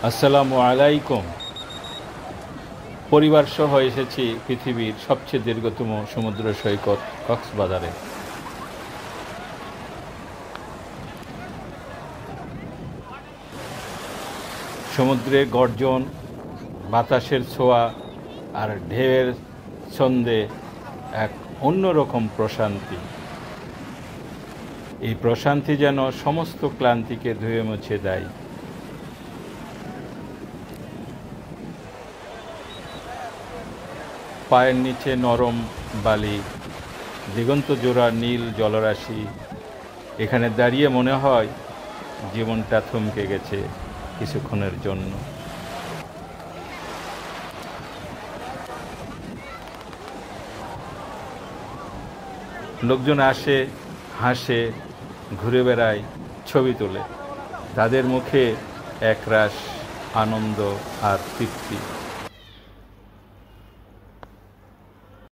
আসসালামু আলাইকুম। পরিবার সহ এসেছি পৃথিবীর সবচেয়ে দীর্ঘতম সমুদ্র সৈকত কক্সবাজারে। সমুদ্রের গর্জন, বাতাসের ছোঁয়া আর ঢেউয়ের ছন্দে এক অন্যরকম প্রশান্তি। এই প্রশান্তি যেন সমস্ত ক্লান্তিকে ধুয়ে মুছে দেয়। পায়ের নিচে নরম বালি, দিগন্ত জোড়া নীল জলরাশি। এখানে দাঁড়িয়ে মনে হয় জীবনটা থমকে গেছে কিছুক্ষণের জন্য। লোকজন আসে, হাসে, ঘুরে বেড়ায়, ছবি তোলে। তাদের মুখে একরাশ আনন্দ আর তৃপ্তি।